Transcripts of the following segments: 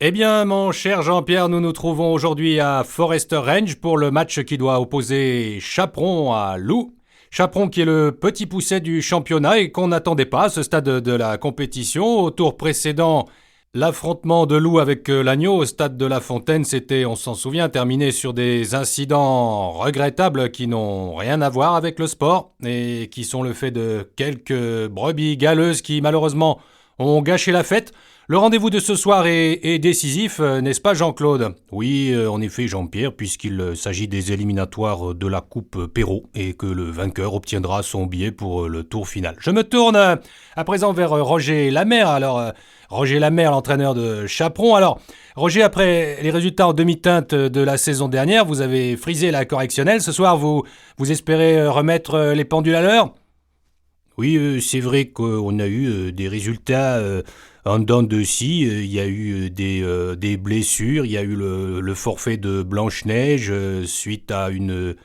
Eh bien, mon cher Jean-Pierre, nous nous trouvons aujourd'hui à Forest Range pour le match qui doit opposer Chaperon à Loup. Chaperon qui est le petit pousset du championnat et qu'on n'attendait pas à ce stade de la compétition. Au tour précédent, l'affrontement de Loup avec l'agneau au stade de la Fontaine, c'était, on s'en souvient, terminé sur des incidents regrettables qui n'ont rien à voir avec le sport et qui sont le fait de quelques brebis galeuses qui malheureusement ont gâché la fête. Le rendez-vous de ce soir est décisif, n'est-ce pas Jean-Claude? Oui, en effet Jean-Pierre, puisqu'il s'agit des éliminatoires de la Coupe Perrault et que le vainqueur obtiendra son billet pour le tour final. Je me tourne à présent vers Roger Lamer. Alors, Roger Lamer, l'entraîneur de Chaperon. Alors, Roger, après les résultats en demi-teinte de la saison dernière, vous avez frisé la correctionnelle. Ce soir, vous espérez remettre les pendules à l'heure? Oui, c'est vrai qu'on a eu des résultats en dents de scie. Il y a eu des blessures, il y a eu le forfait de Blanche-Neige suite à une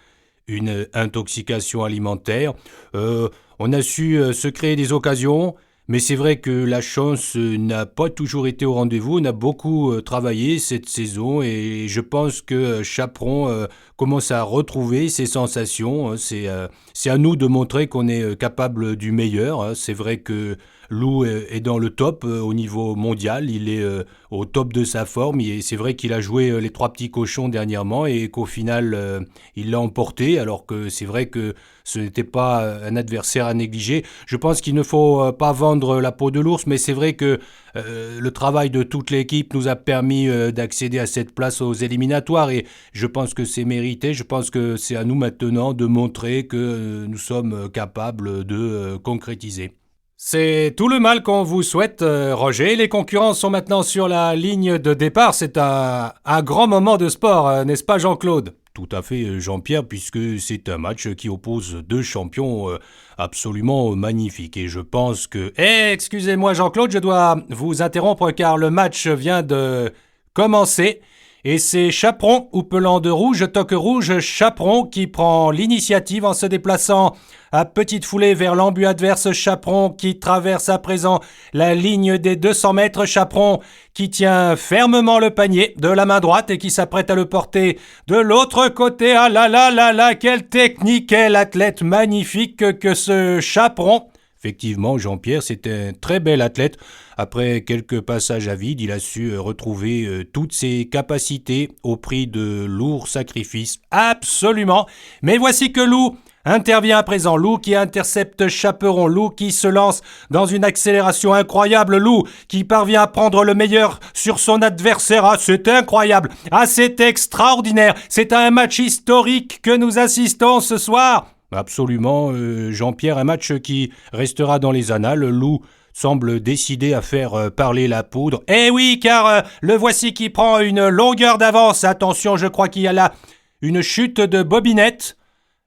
intoxication alimentaire. On a su se créer des occasions, mais c'est vrai que la chance n'a pas toujours été au rendez-vous. On a beaucoup travaillé cette saison et je pense que Chaperon commence à retrouver ses sensations. Hein. C'est à nous de montrer qu'on est capable du meilleur. Hein. C'est vrai que Lou est dans le top au niveau mondial. Il est au top de sa forme. Et c'est vrai qu'il a joué les trois petits cochons dernièrement et qu'au final, il l'a emporté. Alors que c'est vrai que ce n'était pas un adversaire à négliger. Je pense qu'il ne faut pas vendre la peau de l'ours, mais c'est vrai que le travail de toute l'équipe nous a permis d'accéder à cette place aux éliminatoires et je pense que c'est mérité. Je pense que c'est à nous maintenant de montrer que nous sommes capables de concrétiser. C'est tout le mal qu'on vous souhaite, Roger. Les concurrents sont maintenant sur la ligne de départ. C'est un grand moment de sport, n'est-ce pas Jean-Claude? Tout à fait, Jean-Pierre, puisque c'est un match qui oppose deux champions absolument magnifiques. Et je pense que... excusez-moi Jean-Claude, je dois vous interrompre car le match vient de commencer. Et c'est Chaperon, houpelant de rouge, toque rouge, Chaperon qui prend l'initiative en se déplaçant à petite foulée vers l'embut adverse. Chaperon qui traverse à présent la ligne des 200 mètres. Chaperon qui tient fermement le panier de la main droite et qui s'apprête à le porter de l'autre côté. Ah là là là là, quelle technique, quel athlète magnifique que ce Chaperon. Effectivement, Jean-Pierre, c'est un très bel athlète. Après quelques passages à vide, il a su retrouver toutes ses capacités au prix de lourds sacrifices. Absolument. Mais voici que Lou intervient à présent. Lou qui intercepte Chaperon. Lou qui se lance dans une accélération incroyable. Lou qui parvient à prendre le meilleur sur son adversaire. Ah, c'est incroyable. Ah, c'est extraordinaire. C'est un match historique que nous assistons ce soir. Absolument, Jean-Pierre, un match qui restera dans les annales. Lou semble décidé à faire parler la poudre. Eh oui, car le voici qui prend une longueur d'avance. Attention, je crois qu'il y a là une chute de bobinette.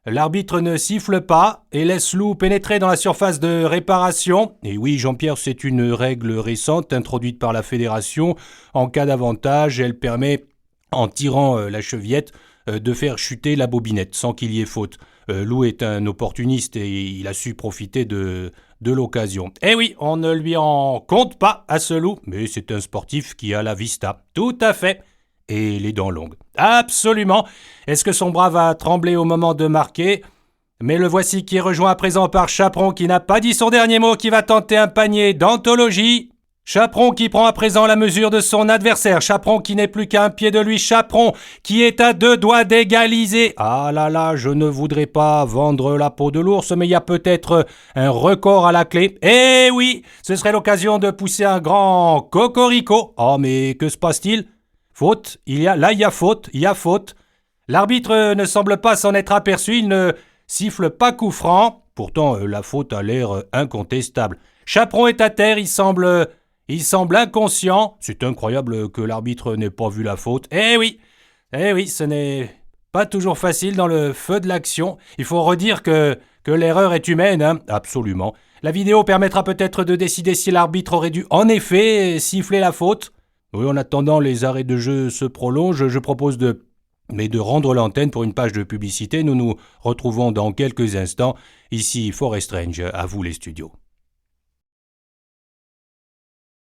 L'arbitre ne siffle pas et laisse Lou pénétrer dans la surface de réparation. Et oui, Jean-Pierre, c'est une règle récente introduite par la fédération. En cas d'avantage, elle permet, en tirant la chevillette, de faire chuter la bobinette sans qu'il y ait faute. Lou est un opportuniste et il a su profiter de l'occasion. Eh oui, on ne lui en compte pas à ce Lou, mais c'est un sportif qui a la vista. Tout à fait. Et les dents longues. Absolument. Est-ce que son bras va trembler au moment de marquer? Mais le voici qui est rejoint à présent par Chaperon qui n'a pas dit son dernier mot, qui va tenter un panier d'anthologie. Chaperon qui prend à présent la mesure de son adversaire. Chaperon qui n'est plus qu'à un pied de lui. Chaperon qui est à deux doigts d'égaliser. Ah là là, je ne voudrais pas vendre la peau de l'ours, mais il y a peut-être un record à la clé. Eh oui, ce serait l'occasion de pousser un grand cocorico. Oh mais que se passe-t-il? Faute, il y a faute. L'arbitre ne semble pas s'en être aperçu, il ne siffle pas coup franc. Pourtant, la faute a l'air incontestable. Chaperon est à terre, il semble inconscient. C'est incroyable que l'arbitre n'ait pas vu la faute. Eh oui, ce n'est pas toujours facile dans le feu de l'action. Il faut redire que l'erreur est humaine, hein. Absolument. La vidéo permettra peut-être de décider si l'arbitre aurait dû en effet siffler la faute. Oui, en attendant, les arrêts de jeu se prolongent. Je propose de rendre l'antenne pour une page de publicité. Nous nous retrouvons dans quelques instants. Ici Forest Range, à vous les studios.